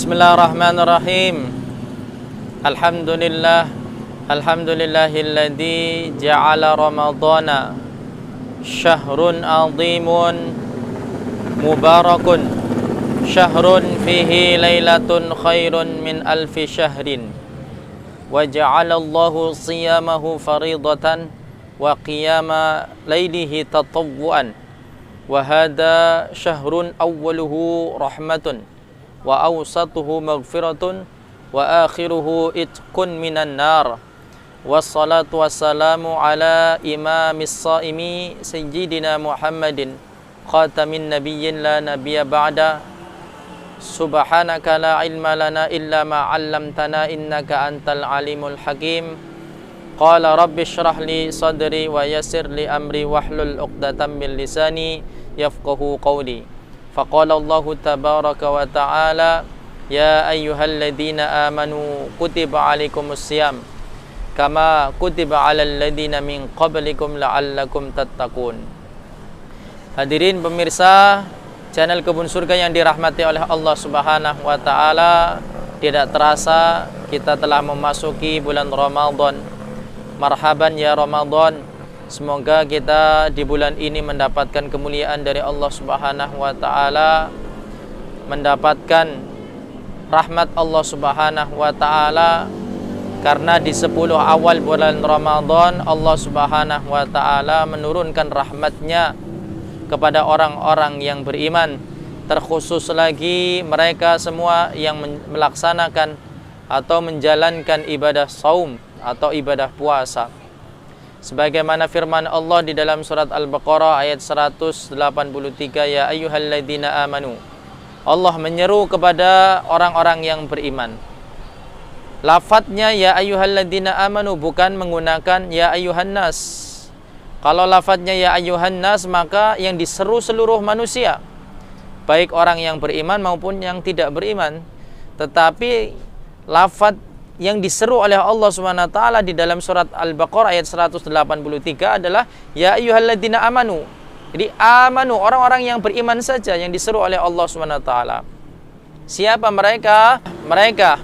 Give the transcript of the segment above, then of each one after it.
Bismillahirrahmanirrahim. Alhamdulillahilladzi ja'ala ramadhana syahrun 'azimun mubarakun syahrun fihi lailatun khairun min alfi syahrin wa ja'alallahu siyamahu faridatan wa qiyama lailihi tatawwuan wa hadha syahrun awwaluhu rahmatun wa awsatuhu maghfiratun wa akhiruhu itqun minan nar. Wassalatu wassalamu ala imamis saimi sayyidina Muhammadin khatamin nabiyyin la nabiyya ba'da. Subhanaka la ilma lana illa ma 'allamtana innaka antal alimul hakim. Qala rabbi shrah li sadri wa yassir li amri wahlul 'uqdatam min lisani yafqahu qawli. Faqala Allah tabaraka wa ta'ala ya ayyuhalladzina amanu kutiba alaikumus siyam kama kutiba alal ladzina min qablikum la'allakum tattaqun. Hadirin pemirsa channel Kebun Surga yang dirahmati oleh Allah Subhanahu wa taala, tidak terasa kita telah memasuki bulan Ramadan. Marhaban ya Ramadan. Semoga kita di bulan ini mendapatkan kemuliaan dari Allah Subhanahu wa taala, mendapatkan rahmat Allah Subhanahu wa taala, karena di 10 awal bulan Ramadan Allah Subhanahu wa taala menurunkan rahmatnya kepada orang-orang yang beriman, terkhusus lagi mereka semua yang melaksanakan atau menjalankan ibadah saum atau ibadah puasa. Sebagaimana firman Allah di dalam surat Al-Baqarah ayat 183, ya ayyuhalladzina amanu. Allah menyeru kepada orang-orang yang beriman. Lafadznya ya ayyuhalladzina amanu bukan menggunakan ya ayyuhan nas. Kalau lafadznya ya ayyuhan nas, maka yang diseru seluruh manusia, baik orang yang beriman maupun yang tidak beriman. Tetapi lafadz yang diseru oleh Allah Subhanahu wa taala di dalam surat Al-Baqarah ayat 183 adalah ya ayyuhalladzina amanu. Jadi amanu, orang-orang yang beriman saja yang diseru oleh Allah Subhanahu wa taala. Siapa mereka? Mereka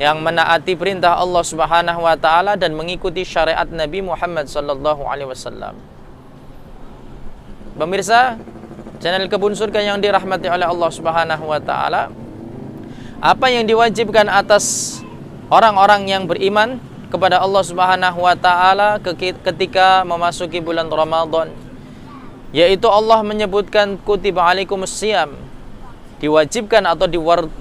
yang menaati perintah Allah Subhanahu wa taala dan mengikuti syariat Nabi Muhammad sallallahu alaihi wasallam. Pemirsa channel Kebun Surga yang dirahmati oleh Allah Subhanahu wa taala, apa yang diwajibkan atas orang-orang yang beriman kepada Allah Subhanahu wa taala ketika memasuki bulan Ramadan, yaitu Allah menyebutkan kutiba alaikumus siyam, diwajibkan atau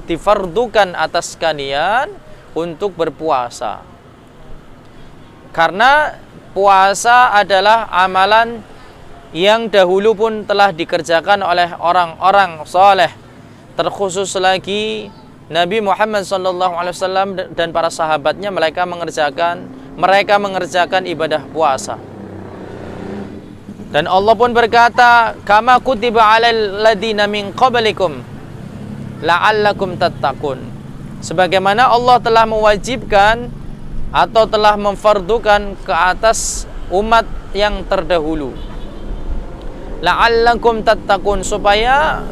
difardukan atas kalian untuk berpuasa. Karena puasa adalah amalan yang dahulu pun telah dikerjakan oleh orang-orang saleh, terkhusus lagi Nabi Muhammad SAW dan para sahabatnya, mereka mengerjakan ibadah puasa. Dan Allah pun berkata, kama kutiba alal ladzina min qablikum la'allakum tattaqun. Sebagaimana Allah telah mewajibkan atau telah memfardukan ke atas umat yang terdahulu, la'allakum tattaqun, supaya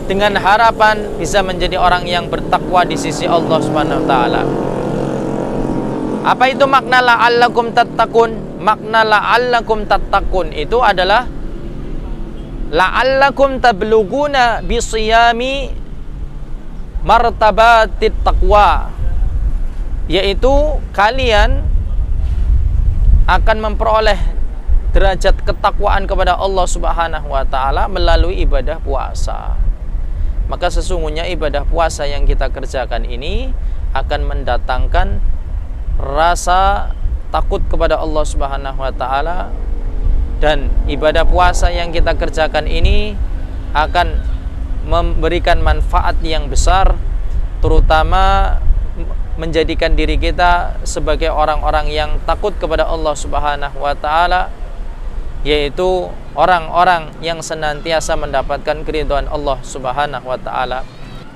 dengan harapan bisa menjadi orang yang bertakwa di sisi Allah Subhanahu wa taala. Apa itu makna la'allakum tattaqun? Makna la'allakum tattaqun itu adalah la'allakum tabluguna bisiyami martabatit taqwa, yaitu kalian akan memperoleh derajat ketakwaan kepada Allah Subhanahu wa taala melalui ibadah puasa. Maka sesungguhnya ibadah puasa yang kita kerjakan ini akan mendatangkan rasa takut kepada Allah Subhanahu wa taala, dan ibadah puasa yang kita kerjakan ini akan memberikan manfaat yang besar, terutama menjadikan diri kita sebagai orang-orang yang takut kepada Allah Subhanahu wa taala, yaitu orang-orang yang senantiasa mendapatkan keridhaan Allah Subhanahu wa taala.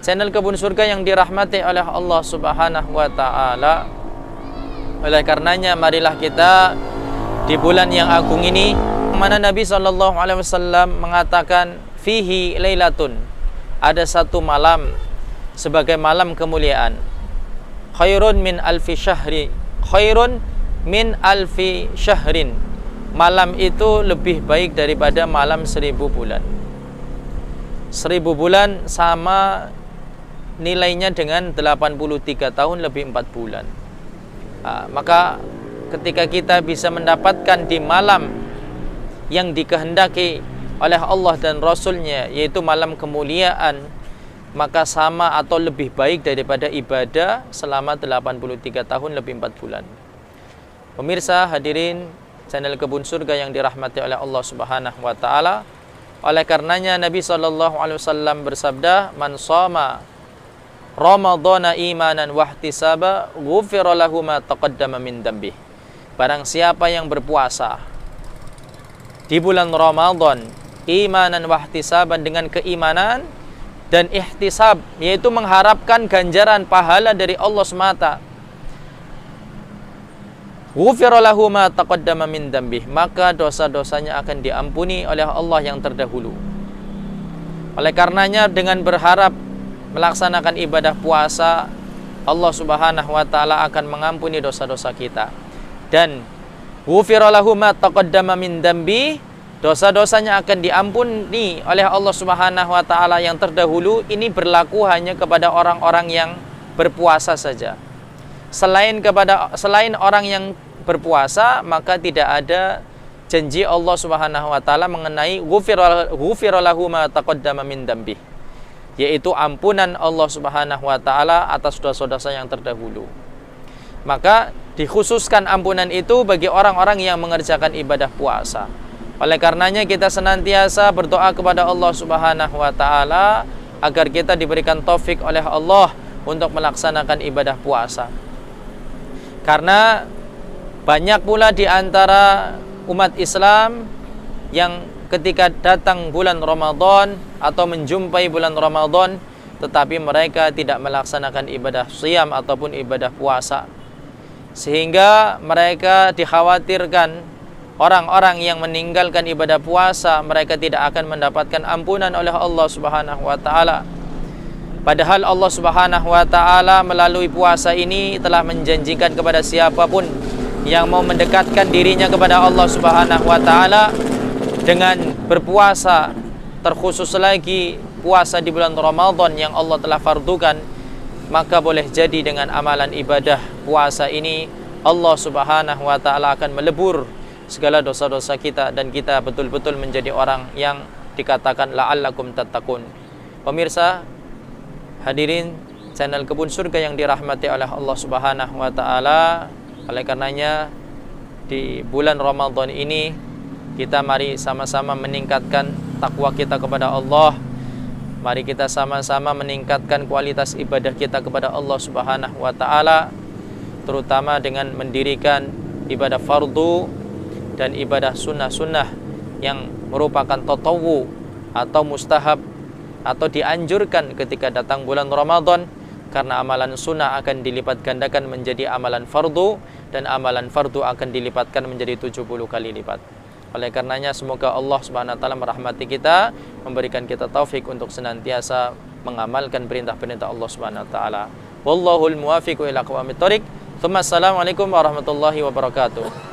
Channel Kebun Surga yang dirahmati oleh Allah Subhanahu wa taala, oleh karenanya marilah kita di bulan yang agung ini, mana Nabi SAW mengatakan fihi lailatun, ada satu malam sebagai malam kemuliaan. Khairun min alfi syahri, khairun min alfi syahrin. Malam itu lebih baik daripada malam 1000 bulan. 1000 bulan sama nilainya dengan 83 tahun lebih 4 bulan. Maka ketika kita bisa mendapatkan di malam yang dikehendaki oleh Allah dan Rasulnya, yaitu malam kemuliaan, maka sama atau lebih baik daripada ibadah selama 83 tahun lebih 4 bulan. Pemirsa hadirin channel Kebun Surga yang dirahmati oleh Allah Subhanahu wa taala, oleh karenanya Nabi SAW bersabda, "Man shoma Ramadhana imanan wahtisaba, ghufira lahu ma taqaddama min dambih." Barang siapa yang berpuasa di bulan Ramadan imanan wahtisaban, dengan keimanan dan ihtisab, yaitu mengharapkan ganjaran pahala dari Allah semata, ghufira lahu ma taqaddama min dambih, maka dosa-dosanya akan diampuni oleh Allah yang terdahulu. Oleh karenanya dengan berharap melaksanakan ibadah puasa, Allah Subhanahu wa taala akan mengampuni dosa-dosa kita. Dan ghufira lahu ma taqaddama min dambih, dosa-dosanya akan diampuni oleh Allah Subhanahu wa taala yang terdahulu. Ini berlaku hanya kepada orang-orang yang berpuasa saja. Selain orang yang berpuasa, maka tidak ada janji Allah Subhanahu wa taala mengenai ghufira lahu ma taqaddama min dambih, yaitu ampunan Allah Subhanahu wa taala atas dosa-dosa yang terdahulu. Maka dikhususkan ampunan itu bagi orang-orang yang mengerjakan ibadah puasa. Oleh karenanya kita senantiasa berdoa kepada Allah Subhanahu wa taala agar kita diberikan taufik oleh Allah untuk melaksanakan ibadah puasa. Karena banyak pula di antara umat Islam yang ketika datang bulan Ramadan atau menjumpai bulan Ramadan, tetapi mereka tidak melaksanakan ibadah shiyam ataupun ibadah puasa, sehingga mereka dikhawatirkan orang-orang yang meninggalkan ibadah puasa mereka tidak akan mendapatkan ampunan oleh Allah Subhanahu wa taala. Padahal Allah Subhanahu wa taala melalui puasa ini telah menjanjikan kepada siapapun yang mau mendekatkan dirinya kepada Allah Subhanahu wa taala dengan berpuasa, terkhusus lagi puasa di bulan Ramadan yang Allah telah fardukan, maka boleh jadi dengan amalan ibadah puasa ini Allah Subhanahu wa taala akan melebur segala dosa-dosa kita dan kita betul-betul menjadi orang yang dikatakan la'allakum tattaqun. Pemirsa hadirin channel Kebun Surga yang dirahmati oleh Allah Subhanahu wa taala, oleh karenanya di bulan Ramadan ini kita mari sama-sama meningkatkan takwa kita kepada Allah. Mari kita sama-sama meningkatkan kualitas ibadah kita kepada Allah Subhanahu wa taala, terutama dengan mendirikan ibadah fardu dan ibadah sunnah-sunnah yang merupakan tatawwu atau mustahab atau dianjurkan ketika datang bulan Ramadan, karena amalan sunnah akan dilipat gandakan menjadi amalan fardu dan amalan fardu akan dilipatkan menjadi 70 kali lipat. Oleh karenanya semoga Allah Subhanahu wa taala merahmati kita, memberikan kita taufik untuk senantiasa mengamalkan perintah-perintah Allah Subhanahu wa taala. Wallahul muwaffiq ila aqwamit thoriq. Assalamualaikum warahmatullahi wabarakatuh.